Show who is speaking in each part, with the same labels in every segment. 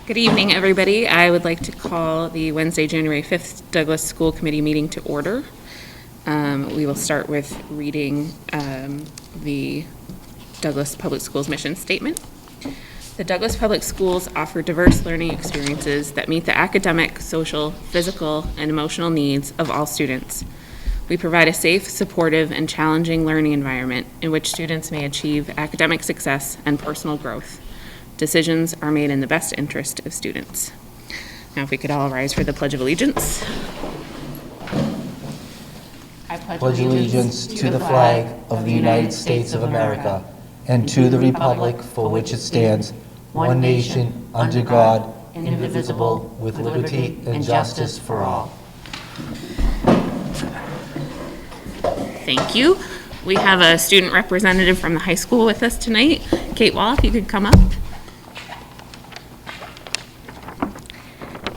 Speaker 1: Good evening, everybody. I would like to call the Wednesday, January 5th Douglas School Committee meeting to order. We will start with reading the Douglas Public Schools mission statement. The Douglas Public Schools offer diverse learning experiences that meet the academic, social, physical, and emotional needs of all students. We provide a safe, supportive, and challenging learning environment in which students may achieve academic success and personal growth. Decisions are made in the best interest of students. Now, if we could all rise for the Pledge of Allegiance. I
Speaker 2: pledge allegiance to the flag of the United States of America and to the republic for which it stands, one nation, under God, indivisible, with liberty and justice for all.
Speaker 1: Thank you. We have a student representative from the high school with us tonight. Kate Wall, if you could come up.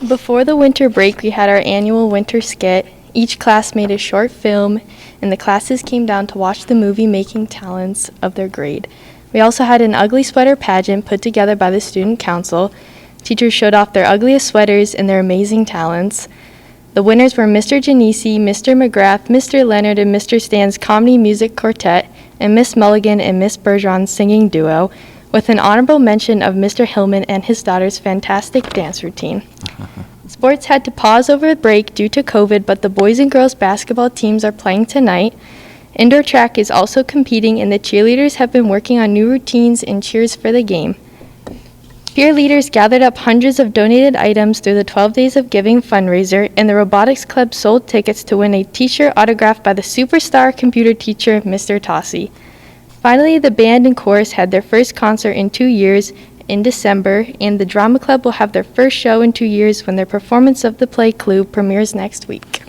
Speaker 3: Before the winter break, we had our annual winter skit. Each class made a short film, and the classes came down to watch the movie-making talents of their grade. We also had an ugly sweater pageant put together by the student council. Teachers showed off their ugliest sweaters and their amazing talents. The winners were Mr. Genesi, Mr. McGrath, Mr. Leonard, and Mr. Stan's comedy music quartet, and Miss Mulligan and Miss Bergeron's singing duo, with an honorable mention of Mr. Hillman and his daughter's fantastic dance routine. Sports had to pause over the break due to COVID, but the boys and girls basketball teams are playing tonight. Indoor track is also competing, and the cheerleaders have been working on new routines and cheers for the game. Peer leaders gathered up hundreds of donated items through the 12 Days of Giving fundraiser, and the Robotics Club sold tickets to win a t-shirt autographed by the superstar computer teacher, Mr. Tossi. Finally, the band and chorus had their first concert in 2 years in December, and the Drama Club will have their first show in 2 years when their performance of the play Clue premieres next week.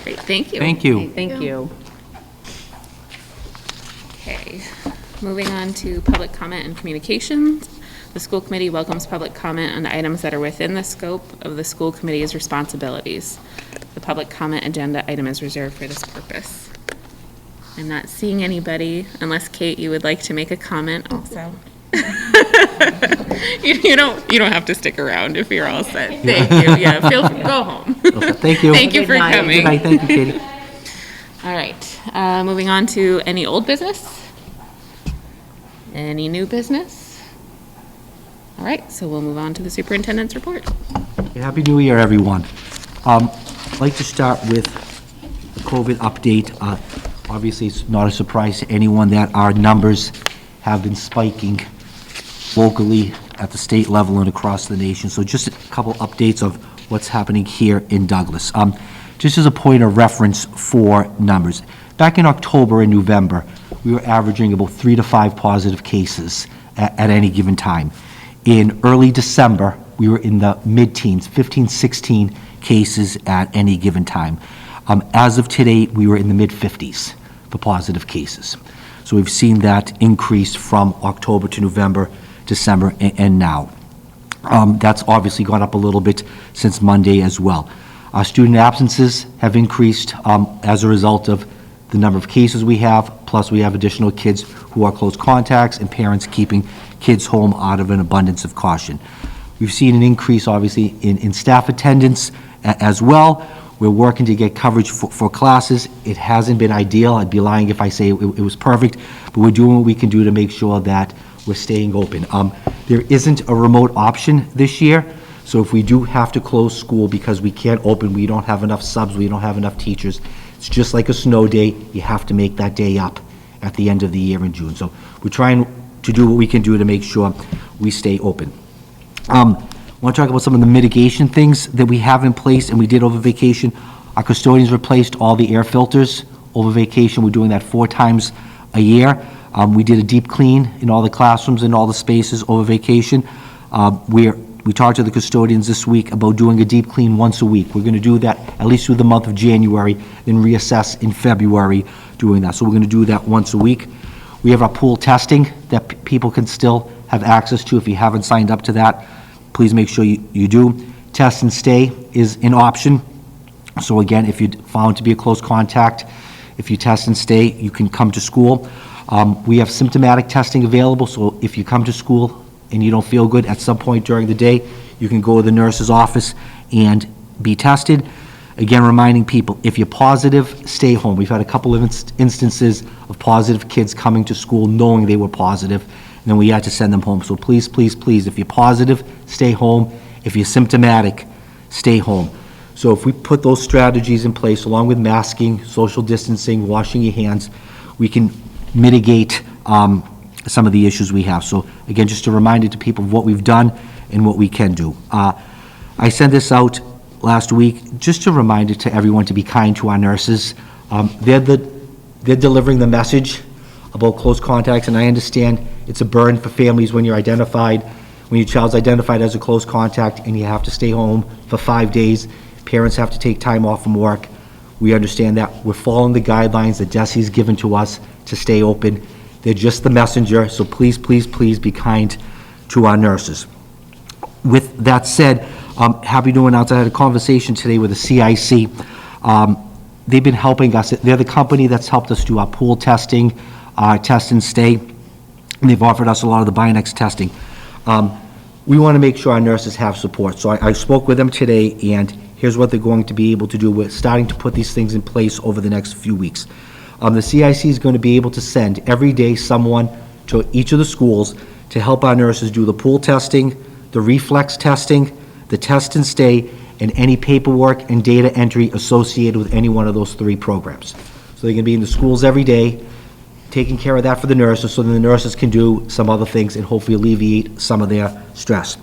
Speaker 1: Great, thank you.
Speaker 2: Thank you.
Speaker 1: Okay, thank you. Okay, moving on to public comment and communications. The school committee welcomes public comment on items that are within the scope of the school committee's responsibilities. The public comment agenda item is reserved for this purpose. I'm not seeing anybody, unless Kate, you would like to make a comment also. you don't have to stick around if you're all set. Thank you. Yeah, go home.
Speaker 2: Thank you.
Speaker 1: Thank you for coming.
Speaker 2: Good night. Thank you, Katie.
Speaker 1: All right. Moving on to any old business. Any new business? All right. So we'll move on to the superintendent's report.
Speaker 2: Happy New Year, everyone. I'd like to start with the COVID update. Obviously, it's not a surprise to anyone that our numbers have been spiking locally at the state level and across the nation. So just a couple updates of what's happening here in Douglas. Just as a point of reference for numbers, back in October and November, we were averaging about 3 to 5 positive cases at any given time. In early December, we were in the mid-teens, 15, 16 cases at any given time. As of today, we were in the mid-50s for positive cases. So we've seen that increase from October to November, December, and now. That's obviously gone up a little bit since Monday as well. Our student absences have increased as a result of the number of cases we have, plus we have additional kids who are close contacts and parents keeping kids home out of an abundance of caution. We've seen an increase, obviously, in staff attendance as well. We're working to get coverage for classes. It hasn't been ideal. I'd be lying if I say it was perfect, but we're doing what we can do to make sure that we're staying open. There isn't a remote option this year, so if we do have to close school because we can't open, we don't have enough subs, we don't have enough teachers, it's just like a snow day. You have to make that day up at the end of the year in June. So we're trying to do what we can do to make sure we stay open. I want to talk about some of the mitigation things that we have in place and we did over vacation. Our custodians replaced all the air filters over vacation. We're doing that 4 times a year. We did a deep clean in all the classrooms and all the spaces over vacation. We talked to the custodians this week about doing a deep clean once a week. We're going to do that at least through the month of January, then reassess in February doing that. So we're going to do that once a week. We have our pool testing that people can still have access to. If you haven't signed up to that, please make sure you do. Test and stay is an option. So again, if you're found to be a close contact, if you test and stay, you can come to school. We have symptomatic testing available, so if you come to school and you don't feel good at some point during the day, you can go to the nurse's office and be tested. Again, reminding people, if you're positive, stay home. We've had a couple of instances of positive kids coming to school knowing they were positive, and then we had to send them home. So please, please, please, if you're positive, stay home. If you're symptomatic, stay home. So if we put those strategies in place, along with masking, social distancing, washing your hands, we can mitigate some of the issues we have. So again, just a reminder to people of what we've done and what we can do. I sent this out last week, just a reminder to everyone to be kind to our nurses. They're delivering the message about close contacts, and I understand it's a burden for families when you're identified, when your child's identified as a close contact and you have to stay home for 5 days. Parents have to take time off from work. We understand that. We're following the guidelines that DESE's given to us to stay open. They're just the messenger, so please, please, please be kind to our nurses. With that said, I'm happy to announce I had a conversation today with the CIC. They've been helping us. They're the company that's helped us do our pool testing, test and stay, and they've offered us a lot of the Bionex testing. We want to make sure our nurses have support. So I spoke with them today, and here's what they're going to be able to do. We're starting to put these things in place over the next few weeks. The CIC is going to be able to send every day someone to each of the schools to help our nurses do the pool testing, the reflex testing, the test and stay, and any paperwork and data entry associated with any one of those 3 programs. So they're going to be in the schools every day, taking care of that for the nurses, so then the nurses can do some other things and hopefully alleviate some of their stress.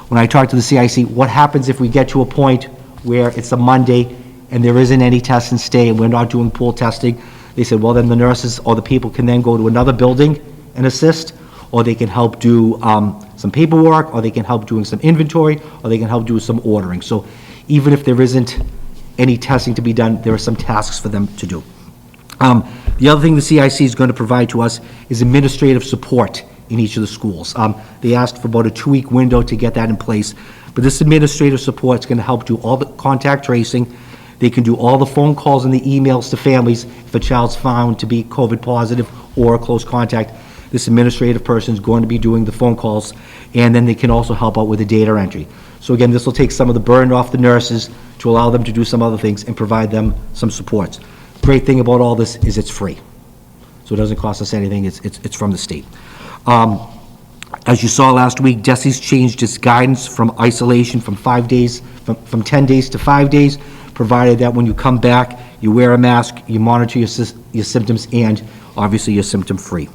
Speaker 2: When I talk to the CIC, what happens if we get to a point where it's a Monday and there isn't any test and stay and we're not doing pool testing? They said, well, then the nurses or the people can then go to another building and assist, or they can help do some paperwork, or they can help doing some inventory, or they can help do some ordering. So even if there isn't any testing to be done, there are some tasks for them to do. The other thing the CIC is going to provide to us is administrative support in each of the schools. They asked for about a 2-week window to get that in place, but this administrative support is going to help do all the contact tracing. They can do all the phone calls and the emails to families if a child's found to be COVID positive or a close contact. This administrative person is going to be doing the phone calls, and then they can also help out with the data entry. So again, this will take some of the burden off the nurses to allow them to do some other things and provide them some supports. Great thing about all this is it's free. So it doesn't cost us anything, it's from the state. As you saw last week, DESE's changed its guidance from isolation from 5 days, from 10 days to 5 days, provided that when you come back, you wear a mask, you monitor your symptoms, and obviously you're symptom-free.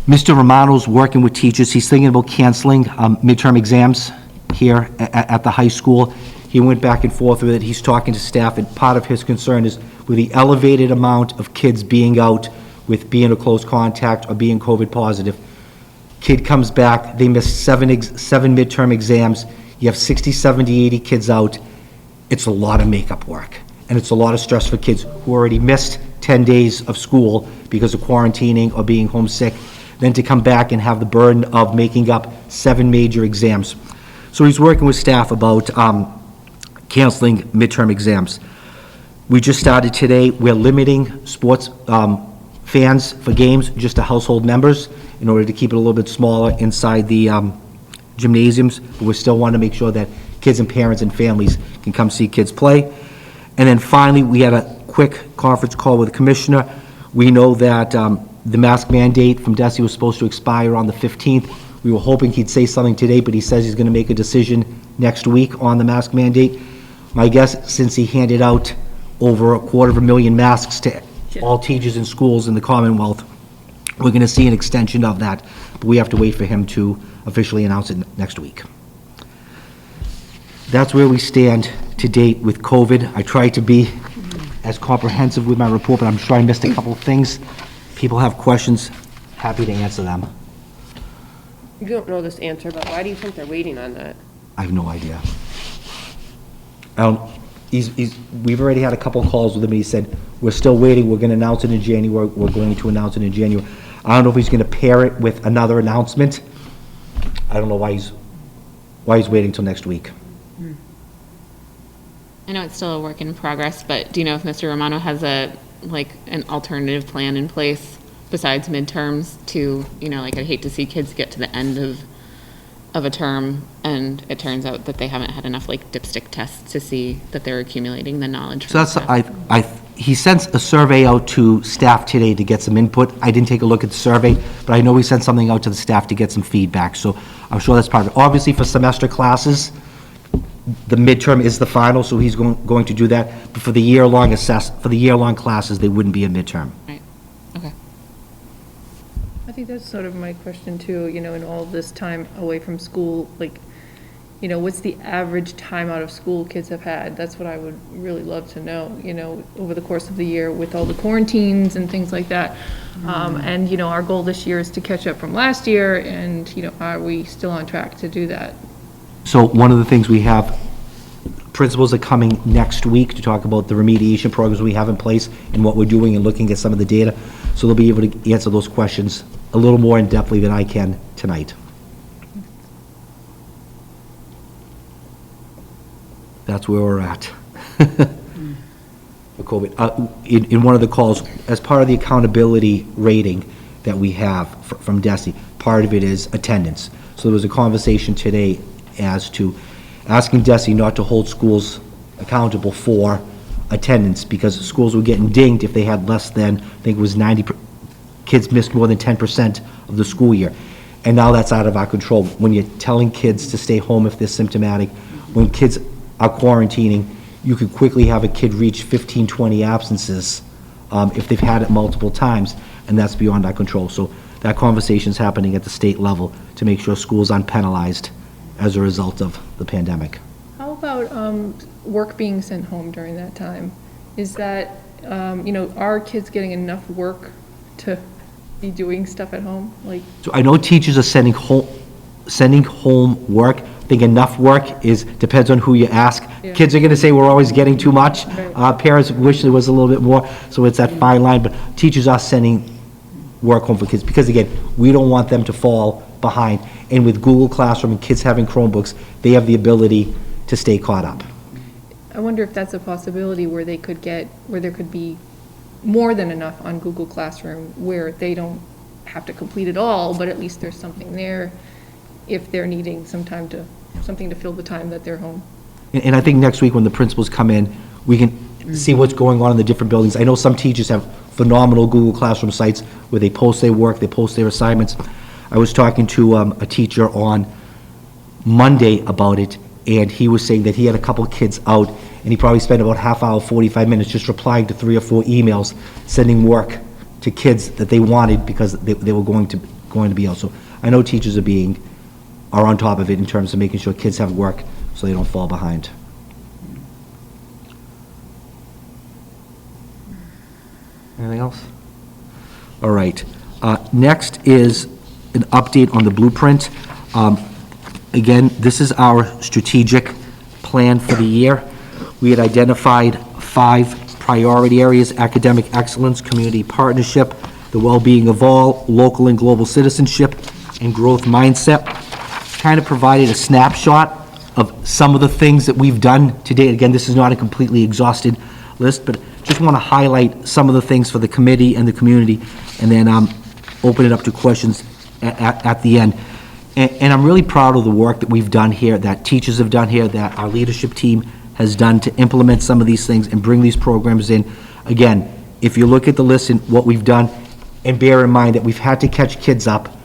Speaker 2: Mr. Romano's working with teachers. He's thinking about canceling midterm exams here at the high school. He went back and forth with it. He's talking to staff, and part of his concern is with the elevated amount of kids being out with being a close contact or being COVID positive. Kid comes back, they miss seven midterm exams. You have 60, 70, 80 kids out. It's a lot of makeup work, and it's a lot of stress for kids who already missed 10 days of school because of quarantining or being homesick, then to come back and have the burden of making up 7 major exams. So he's working with staff about canceling midterm exams. We just started today. We're limiting sports fans for games just to household members in order to keep it a little bit smaller inside the gymnasiums, but we still want to make sure that kids and parents and families can come see kids play. And then finally, we had a quick conference call with the commissioner. We know that the mask mandate from DESE was supposed to expire on the 15th. We were hoping he'd say something today, but he says he's going to make a decision next week on the mask mandate. My guess, since he handed out over 250,000 masks to all teachers in schools in the Commonwealth, we're going to see an extension of that, but we have to wait for him to officially announce it next week. That's where we stand to date with COVID. I tried to be as comprehensive with my report, but I'm sure I missed a couple of things. People have questions, happy to answer them.
Speaker 4: You don't know this answer, but why do you think they're waiting on that?
Speaker 2: I have no idea. We've already had a couple of calls with him. He said, we're still waiting. We're going to announce it in January. We're going to announce it in January. I don't know if he's going to pair it with another announcement. I don't know why he's waiting till next week.
Speaker 1: I know it's still a work in progress, but do you know if Mr. Romano has an alternative plan in place besides midterms to, I'd hate to see kids get to the end of of a term, and it turns out that they haven't had enough like dipstick tests to see that they're accumulating the knowledge.
Speaker 2: So that's, he sent a survey out to staff today to get some input. I didn't take a look at the survey, but I know he sent something out to the staff to get some feedback, so I'm sure that's part of it. Obviously, for semester classes, the midterm is the final, so he's going to do that, but for the year-long classes, they wouldn't be a midterm.
Speaker 1: Right, okay.
Speaker 4: I think that's sort of my question too, you know, in all this time away from school, like, you know, what's the average time out of school kids have had? That's what I would really love to know, you know, over the course of the year with all the quarantines and things like that. And, you know, our goal this year is to catch up from last year, and, you know, are we still on track to do that?
Speaker 2: So one of the things we have, principals are coming next week to talk about the remediation programs we have in place and what we're doing and looking at some of the data. So they'll be able to answer those questions a little more in-depthly than I can tonight. That's where we're at. For COVID. In one of the calls, as part of the accountability rating that we have from DESE, part of it is attendance. So there was a conversation today as to asking DESE not to hold schools accountable for attendance, because schools were getting dinged if they had less than, I think it was 90, kids missed more than 10% of the school year. And now that's out of our control. When you're telling kids to stay home if they're symptomatic, when kids are quarantining, you could quickly have a kid reach 15, 20 absences if they've had it multiple times, and that's beyond our control. So that conversation's happening at the state level to make sure schools aren't penalized as a result of the pandemic.
Speaker 4: How about work being sent home during that time? Is that, you know, are kids getting enough work to be doing stuff at home? Like,
Speaker 2: So I know teachers are sending home work. I think enough work depends on who you ask.
Speaker 4: Yeah.
Speaker 2: Kids are gonna say we're always getting too much.
Speaker 4: Right.
Speaker 2: Parents wish there was a little bit more, so it's that fine line, but teachers are sending work home for kids, because again, we don't want them to fall behind. And with Google Classroom and kids having Chromebooks, they have the ability to stay caught up.
Speaker 4: I wonder if that's a possibility where there could be more than enough on Google Classroom where they don't have to complete it all, but at least there's something there if they're needing something to fill the time that they're home.
Speaker 2: And I think next week when the principals come in, we can see what's going on in the different buildings. I know some teachers have phenomenal Google Classroom sites where they post their work, they post their assignments. I was talking to a teacher on Monday about it, and he was saying that he had a couple of kids out, and he probably spent about half hour, 45 minutes just replying to 3 or 4 emails, sending work to kids that they wanted because they were going to be out. So I know teachers are on top of it in terms of making sure kids have work so they don't fall behind. Anything else? All right. Next is an update on the blueprint. Again, this is our strategic plan for the year. We had identified 5 priority areas: academic excellence, community partnership, the well-being of all, local and global citizenship, and growth mindset. Kind of provided a snapshot of some of the things that we've done to date. Again, this is not a completely exhausted list, but just want to highlight some of the things for the committee and the community, and then open it up to questions at the end. And I'm really proud of the work that we've done here, that teachers have done here, that our leadership team has done to implement some of these things and bring these programs in. Again, if you look at the list and what we've done, and bear in mind that we've had to catch kids up,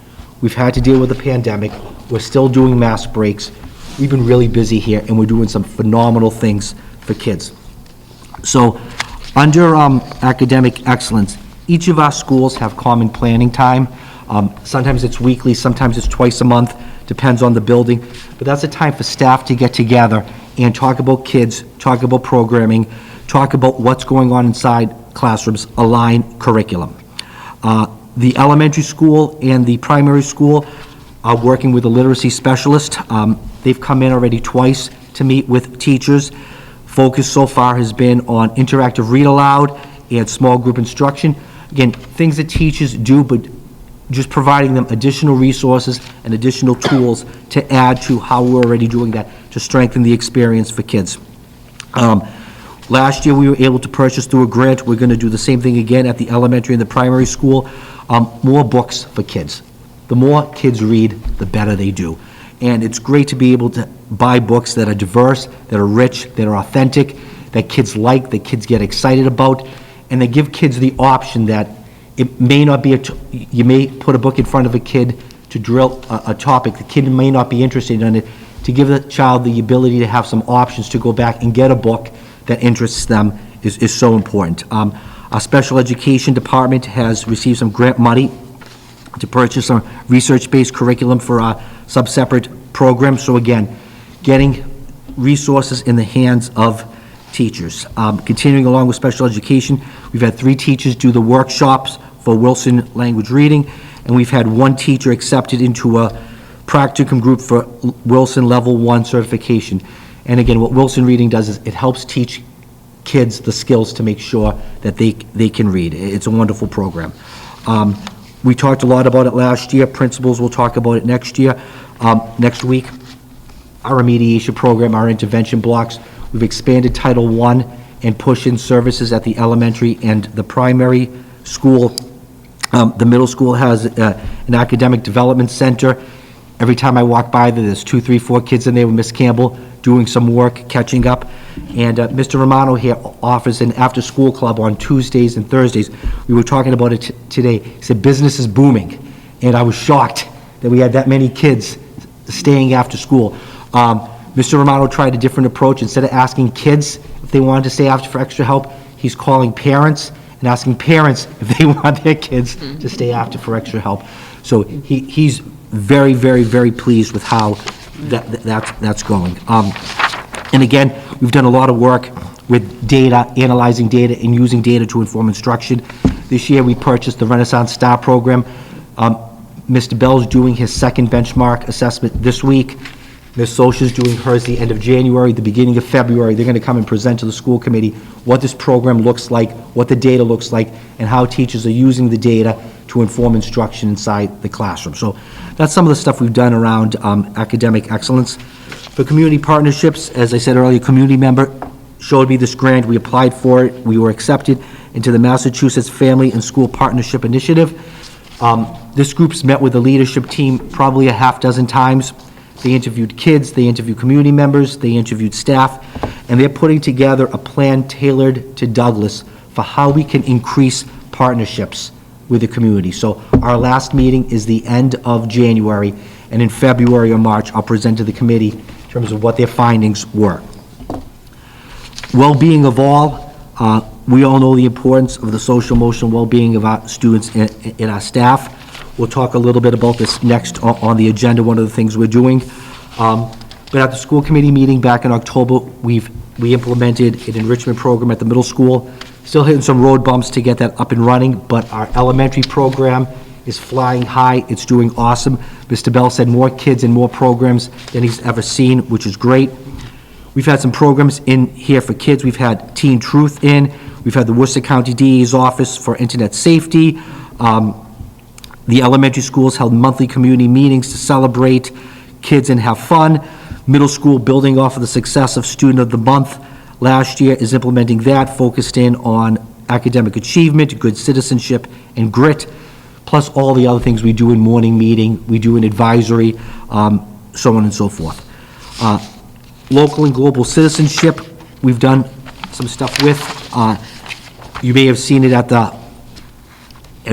Speaker 2: we've had to deal with the pandemic, we're still doing mask breaks, we've been really busy here, and we're doing some phenomenal things for kids. So, under academic excellence, each of our schools have common planning time. Sometimes it's weekly, sometimes it's twice a month, depends on the building, but that's a time for staff to get together and talk about kids, talk about programming, talk about what's going on inside classrooms, align curriculum. The elementary school and the primary school are working with a literacy specialist. They've come in already twice to meet with teachers. Focus so far has been on interactive read aloud and small group instruction. Again, things that teachers do, but just providing them additional resources and additional tools to add to how we're already doing that to strengthen the experience for kids. Last year, we were able to purchase through a grant. We're going to do the same thing again at the elementary and the primary school. More books for kids. The more kids read, the better they do. And it's great to be able to buy books that are diverse, that are rich, that are authentic, that kids like, that kids get excited about, and they give kids the option that it may not be, you may put a book in front of a kid to drill a topic, the kid may not be interested in it, to give the child the ability to have some options to go back and get a book that interests them is so important. Our special education department has received some grant money to purchase some research-based curriculum for our sub-separate programs. So again, getting resources in the hands of teachers. Continuing along with special education, we've had 3 teachers do the workshops for Wilson language reading, and we've had 1 teacher accepted into a practicum group for Wilson Level 1 certification. And again, what Wilson reading does is it helps teach kids the skills to make sure that they can read. It's a wonderful program. We talked a lot about it last year. Principals will talk about it next year, next week. Our remediation program, our intervention blocks. We've expanded Title I and push-in services at the elementary and the primary school. The middle school has an academic development center. Every time I walk by there, there's 2, 3, 4 kids in there with Miss Campbell doing some work, catching up. And Mr. Romano here offers an after-school club on Tuesdays and Thursdays. We were talking about it today. He said business is booming, and I was shocked that we had that many kids staying after school. Mr. Romano tried a different approach. Instead of asking kids if they wanted to stay after for extra help, he's calling parents and asking parents if they want their kids to stay after for extra help. So he's very, very, very pleased with how that's going. And again, we've done a lot of work with data, analyzing data, and using data to inform instruction. This year, we purchased the Renaissance Star program. Mr. Bell's doing his second benchmark assessment this week. Ms. Socha's doing hers the end of January, the beginning of February. They're going to come and present to the school committee what this program looks like, what the data looks like, and how teachers are using the data to inform instruction inside the classroom. So that's some of the stuff we've done around academic excellence. For community partnerships, as I said earlier, a community member showed me this grant. We applied for it. We were accepted into the Massachusetts Family and School Partnership Initiative. This group's met with the leadership team probably a half dozen times. They interviewed kids, they interviewed community members, they interviewed staff, and they're putting together a plan tailored to Douglas for how we can increase partnerships with the community. So our last meeting is the end of January, and in February or March, I'll present to the committee in terms of what their findings were. Well-being of all, we all know the importance of the social emotional well-being of our students and our staff. We'll talk a little bit about this next on the agenda, one of the things we're doing. But at the school committee meeting back in October, we implemented an enrichment program at the middle school. Still hitting some road bumps to get that up and running, but our elementary program is flying high. It's doing awesome. Mr. Bell said more kids and more programs than he's ever seen, which is great. We've had some programs in here for kids. We've had Teen Truth in. We've had the Worcester County DA's Office for Internet Safety. The elementary schools held monthly community meetings to celebrate kids and have fun. Middle school, building off of the success of Student of the Month last year, is implementing that, focused in on academic achievement, good citizenship, and grit, plus all the other things we do in morning meeting, we do in advisory, so on and so forth. Local and global citizenship, we've done some stuff with. You may have seen it at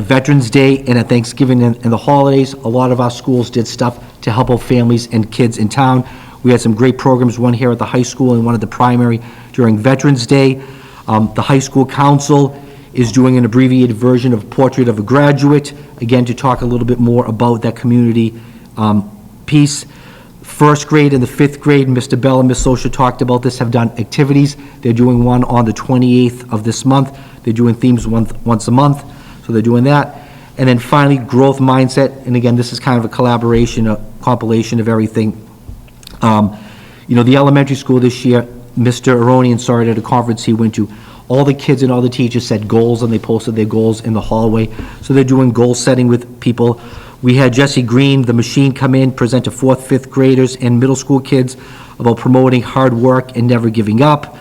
Speaker 2: Veterans Day and at Thanksgiving and the holidays. A lot of our schools did stuff to help out families and kids in town. We had some great programs, one here at the high school and one at the primary during Veterans Day. The high school council is doing an abbreviated version of Portrait of a Graduate, again, to talk a little bit more about that community piece. First grade and the fifth grade, Mr. Bell and Ms. Socha talked about this, have done activities. They're doing one on the 28th of this month. They're doing themes once a month, so they're doing that. And then finally, growth mindset, and again, this is kind of a collaboration, a compilation of everything. You know, the elementary school this year, Mr. Aronian started at a conference he went to. All the kids and all the teachers set goals, and they posted their goals in the hallway. So they're doing goal setting with people. We had Jesse Green, the machine, come in, present to 4th, 5th graders and middle school kids about promoting hard work and never giving up.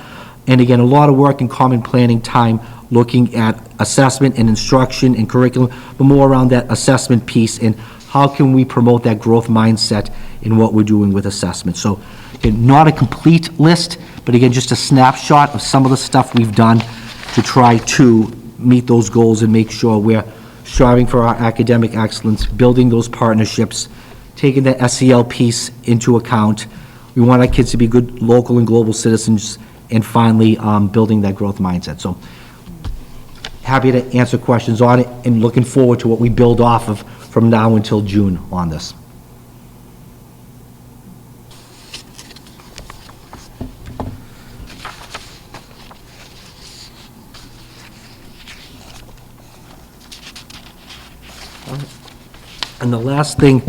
Speaker 2: And again, a lot of work and common planning time looking at assessment and instruction and curriculum, but more around that assessment piece and how can we promote that growth mindset in what we're doing with assessment. So, again, not a complete list, but again, just a snapshot of some of the stuff we've done to try to meet those goals and make sure we're striving for our academic excellence, building those partnerships, taking the SEL piece into account. We want our kids to be good local and global citizens, and finally, building that growth mindset. So happy to answer questions on it, and looking forward to what we build off of from now until June on this. And the last thing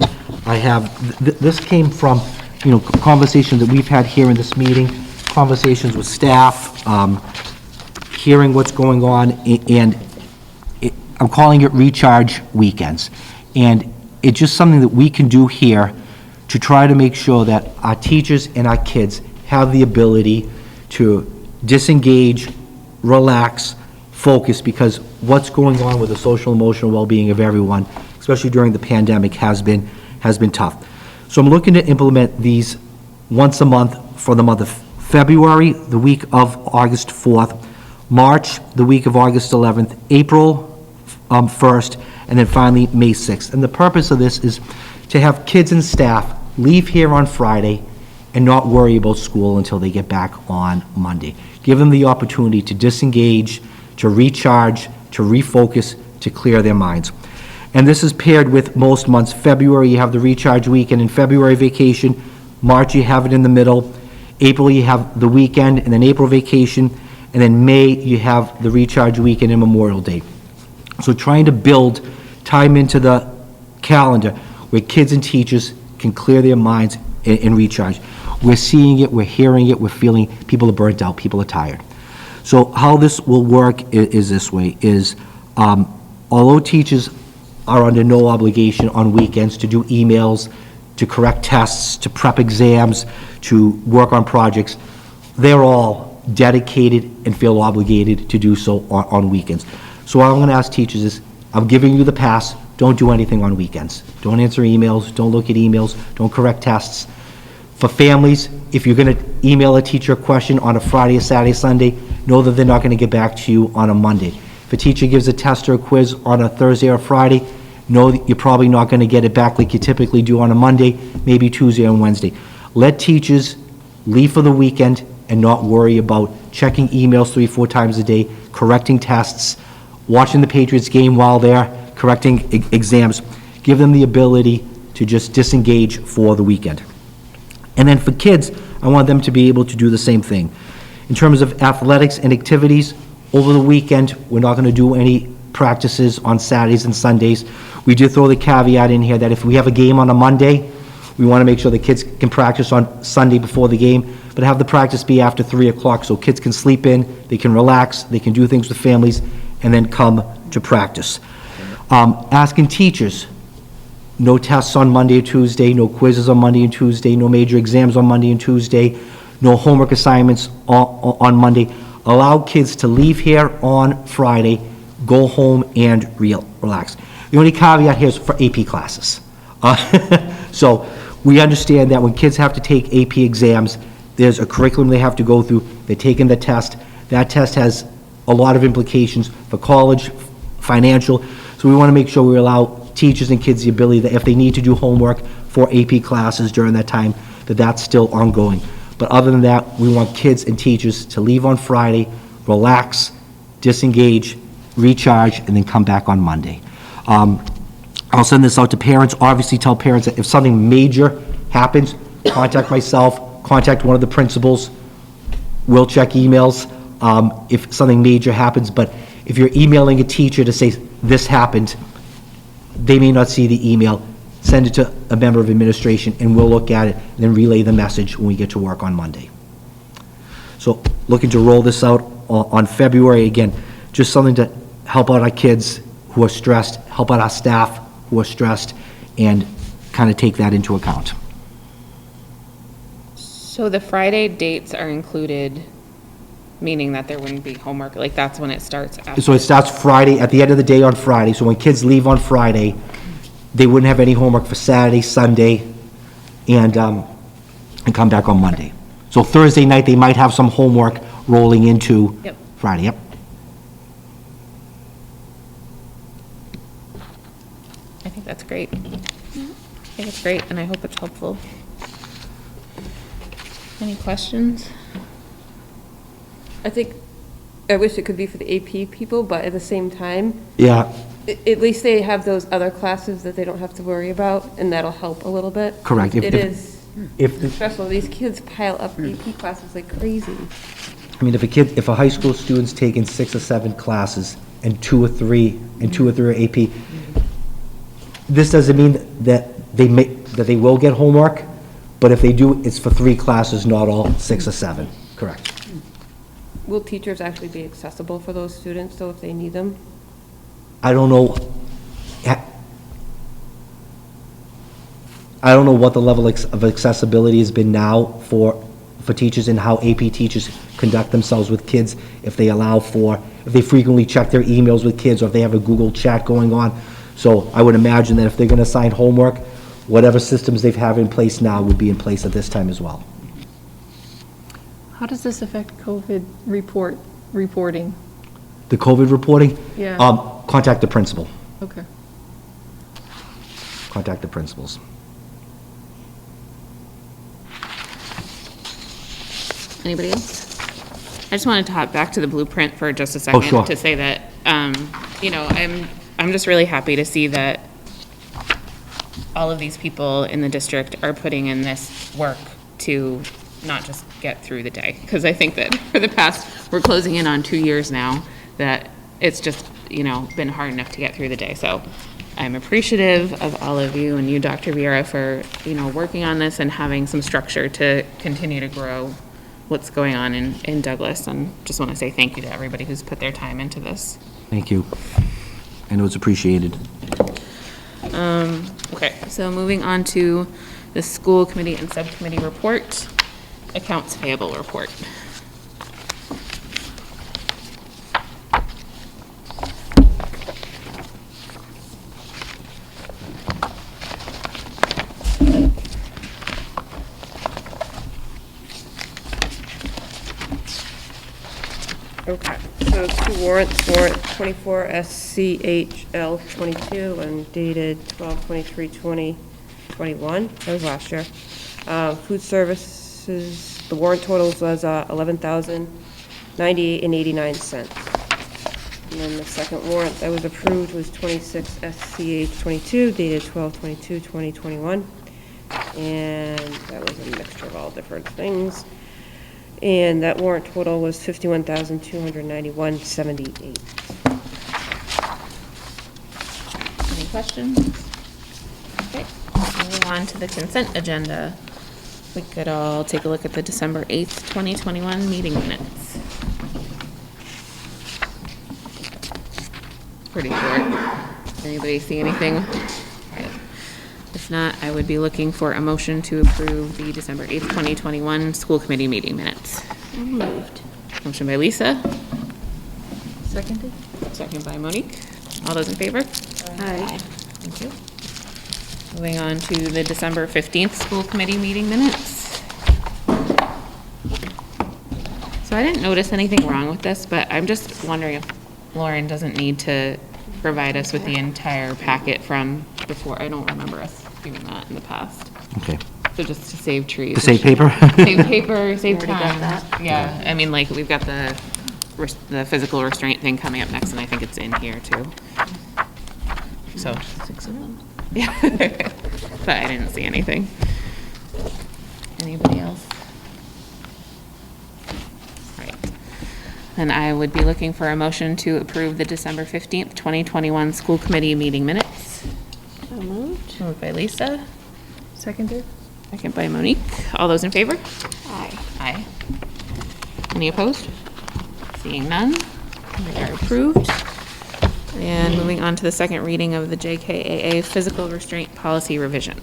Speaker 2: I have, this came from, conversations that we've had here in this meeting, conversations with staff, hearing what's going on, and I'm calling it recharge weekends. And it's just something that we can do here to try to make sure that our teachers and our kids have the ability to disengage, relax, focus, because what's going on with the social emotional well-being of everyone, especially during the pandemic, has been tough. So I'm looking to implement these once a month for the month of February, the week of August 4th, March, the week of August 11th, April 1st, and then finally May 6th. And the purpose of this is to have kids and staff leave here on Friday and not worry about school until they get back on Monday. Give them the opportunity to disengage, to recharge, to refocus, to clear their minds. And this is paired with most months. February, you have the recharge weekend and February vacation. March, you have it in the middle. April, you have the weekend and then April vacation. And then May, you have the recharge weekend and Memorial Day. So trying to build time into the calendar where kids and teachers can clear their minds and recharge. We're seeing it, we're hearing it, we're feeling people are burnt out, people are tired. So how this will work is this way, although teachers are under no obligation on weekends to do emails, to correct tests, to prep exams, to work on projects, they're all dedicated and feel obligated to do so on weekends. So what I'm going to ask teachers is, I'm giving you the pass, don't do anything on weekends. Don't answer emails, don't look at emails, don't correct tests. For families, if you're going to email a teacher a question on a Friday, a Saturday, Sunday, know that they're not going to get back to you on a Monday. If a teacher gives a test or a quiz on a Thursday or Friday, know that you're probably not going to get it back like you typically do on a Monday, maybe Tuesday and Wednesday. Let teachers leave for the weekend and not worry about checking emails 3-4 times a day, correcting tests, watching the Patriots game while they're correcting exams. Give them the ability to just disengage for the weekend. And then for kids, I want them to be able to do the same thing. In terms of athletics and activities, over the weekend, we're not going to do any practices on Saturdays and Sundays. We did throw the caveat in here that if we have a game on a Monday, we want to make sure the kids can practice on Sunday before the game, but have the practice be after 3 o'clock so kids can sleep in, they can relax, they can do things with families, and then come to practice. Asking teachers, no tests on Monday or Tuesday, no quizzes on Monday and Tuesday, no major exams on Monday and Tuesday, no homework assignments on Monday. Allow kids to leave here on Friday, go home and relax. The only caveat here is for AP classes. So we understand that when kids have to take AP exams, there's a curriculum they have to go through. They're taking the test. That test has a lot of implications for college, financial. So we want to make sure we allow teachers and kids the ability that if they need to do homework for AP classes during that time, that that's still ongoing. But other than that, we want kids and teachers to leave on Friday, relax, disengage, recharge, and then come back on Monday. I'll send this out to parents. Obviously tell parents that if something major happens, contact myself, contact one of the principals. We'll check emails if something major happens. But if you're emailing a teacher to say this happened, they may not see the email. Send it to a member of administration and we'll look at it and then relay the message when we get to work on Monday. So looking to roll this out on February, again, just something to help out our kids who are stressed, help out our staff who are stressed, and kind of take that into account.
Speaker 1: So the Friday dates are included, meaning that there wouldn't be homework, like that's when it starts after?
Speaker 2: So it starts Friday, at the end of the day on Friday. So when kids leave on Friday, they wouldn't have any homework for Saturday, Sunday, and come back on Monday. So Thursday night, they might have some homework rolling into
Speaker 1: Yep.
Speaker 2: Friday, yep.
Speaker 1: I think that's great. I think it's great, and I hope it's helpful. Any questions?
Speaker 5: I wish it could be for the AP people, but at the same time,
Speaker 2: Yeah,
Speaker 5: at least they have those other classes that they don't have to worry about, and that'll help a little bit.
Speaker 2: Correct.
Speaker 5: It is
Speaker 2: if,
Speaker 5: stressful. These kids pile up AP classes like crazy.
Speaker 2: I mean, if a high school student's taking 6 or 7 classes and 2 or 3 are AP, this doesn't mean that they will get homework, but if they do, it's for 3 classes, not all 6 or 7. Correct.
Speaker 5: Will teachers actually be accessible for those students, though, if they need them?
Speaker 2: I don't know. I don't know what the level of accessibility has been now for teachers and how AP teachers conduct themselves with kids, if they frequently check their emails with kids, or if they have a Google chat going on. So I would imagine that if they're going to assign homework, whatever systems they have in place now would be in place at this time as well.
Speaker 4: How does this affect COVID reporting?
Speaker 2: The COVID reporting?
Speaker 4: Yeah.
Speaker 2: Contact the principal.
Speaker 4: Okay.
Speaker 2: Contact the principals.
Speaker 1: Anybody else? I just wanted to hop back to the blueprint for just a second.
Speaker 2: Sure.
Speaker 1: To say that, I'm just really happy to see that all of these people in the district are putting in this work to not just get through the day. Because I think that for the past, we're closing in on 2 years now, that it's just, been hard enough to get through the day. So I'm appreciative of all of you and you, Dr. Vieira, for, working on this and having some structure to continue to grow what's going on in Douglas. And just want to say thank you to everybody who's put their time into this.
Speaker 2: Thank you. I know it's appreciated.
Speaker 1: Okay, so moving on to the school committee and subcommittee report, accounts payable report.
Speaker 5: Okay, so 2 warrants, warrant 24 SCHL 22 and dated 12/23/2021, that was last year. Food services, the warrant totals was $11,098.89. And then the second warrant that was approved was 26 SCH 22 dated 12/22/2021. And that was a mixture of all different things. And that warrant total was $51,291.78.
Speaker 1: Any questions? Okay, moving on to the consent agenda. We could all take a look at the December 8th, 2021 meeting minutes. Pretty short. Anybody see anything? If not, I would be looking for a motion to approve the December 8th, 2021 school committee meeting minutes.
Speaker 5: Moved.
Speaker 1: Motion by Lisa,
Speaker 4: Seconded?
Speaker 1: second by Monique. All those in favor?
Speaker 5: Aye.
Speaker 1: Thank you. Moving on to the December 15th school committee meeting minutes. So I didn't notice anything wrong with this, but I'm just wondering if Lauren doesn't need to provide us with the entire packet from before. I don't remember us doing that in the past.
Speaker 2: Okay.
Speaker 1: So just to save trees.
Speaker 2: To save paper?
Speaker 1: Save paper, save
Speaker 5: Already got
Speaker 1: time.
Speaker 5: that?
Speaker 1: Yeah, I mean, like, we've got the physical restraint thing coming up next, and I think it's in here too. So. 6 of them? Yeah, but I didn't see anything. Anybody else? Right. Then I would be looking for a motion to approve the December 15th, 2021 school committee meeting minutes.
Speaker 5: So moved.
Speaker 1: Moved by Lisa,
Speaker 4: Seconded?
Speaker 1: second by Monique. All those in favor?
Speaker 5: Aye.
Speaker 1: Aye. Any opposed? Seeing none, they are approved. And moving on to the second reading of the JKAA physical restraint policy revision.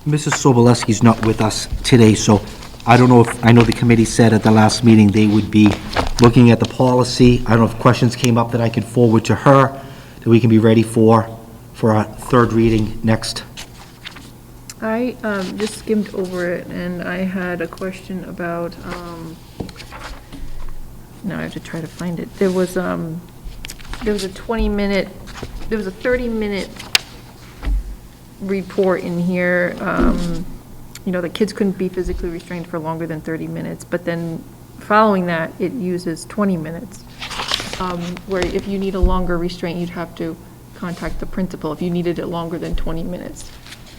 Speaker 2: Mrs. Sobolewski's not with us today, so I don't know I know the committee said at the last meeting they would be looking at the policy. I don't know if questions came up that I could forward to her, that we can be ready for our third reading next
Speaker 4: I just skimmed over it, and I had a question about, now I have to try to find it. There was a 20-minute, there was a 30-minute report in here, that kids couldn't be physically restrained for longer than 30 minutes, but then following that, it uses 20 minutes, where if you need a longer restraint, you'd have to contact the principal if you needed it longer than 20 minutes.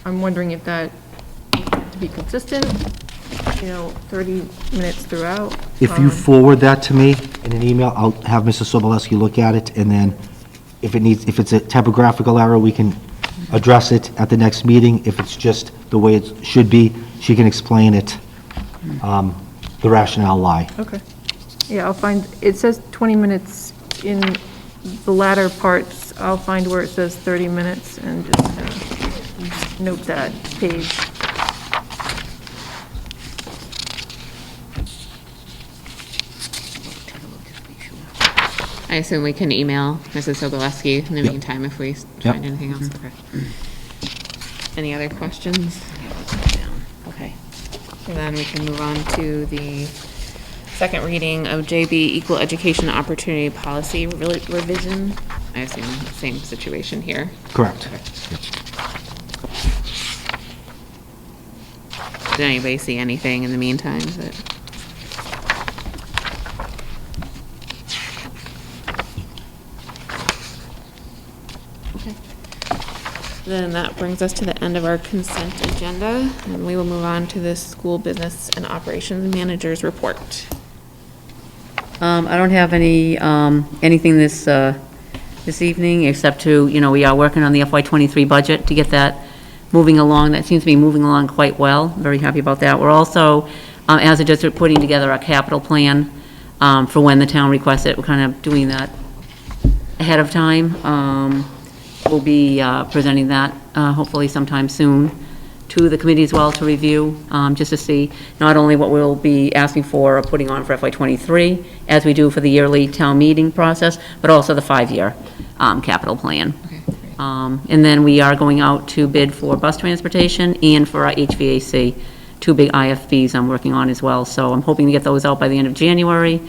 Speaker 4: I'm wondering if that, to be consistent, 30 minutes throughout.
Speaker 2: If you forward that to me in an email, I'll have Mrs. Sobolewski look at it, and then if it's a typographical error, we can address it at the next meeting. If it's just the way it should be, she can explain it, the rationale why.
Speaker 4: Okay. Yeah, I'll find, it says 20 minutes in the latter parts. I'll find where it says 30 minutes and just note that page.
Speaker 1: I assume we can email Mrs. Sobolewski in the meantime if we find anything else. Okay. Any other questions? Okay. And then we can move on to the second reading of JB Equal Education Opportunity Policy Revision. I assume same situation here.
Speaker 2: Correct.
Speaker 1: Did anybody see anything in the meantime that? Okay. Then that brings us to the end of our consent agenda, and we will move on to the School Business and Operations Manager's report.
Speaker 6: I don't have anything this evening, except to, we are working on the FY23 budget to get that moving along. That seems to be moving along quite well. Very happy about that. We're also, as a district, putting together a capital plan for when the town requests it. We're kind of doing that ahead of time. We'll be presenting that hopefully sometime soon to the committee as well to review, just to see not only what we'll be asking for or putting on for FY23, as we do for the yearly town meeting process, but also the 5-year capital plan.
Speaker 1: Okay,
Speaker 6: And then we are going out to bid for bus transportation and for our HVAC, 2 big IFBs I'm working on as well. So I'm hoping to get those out by the end of January,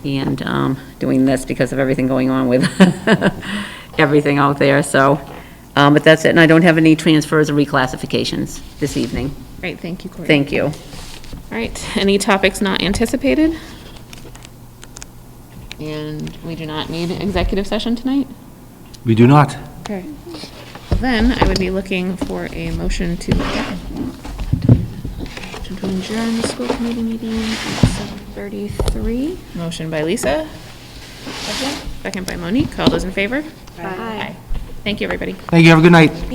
Speaker 6: and doing this because of everything going on with everything out there, so. But that's it, and I don't have any transfers or reclassifications this evening.
Speaker 1: Great, thank you, Cory.
Speaker 6: Thank you.
Speaker 1: All right, any topics not anticipated? And we do not need executive session tonight?
Speaker 2: We do not.
Speaker 1: Okay. Then I would be looking for a motion to adjourn the school committee meeting at 7:33. Motion by Lisa. Second by Monique. All those in favor? Aye. Thank you, everybody.
Speaker 2: Thank you, have a good night.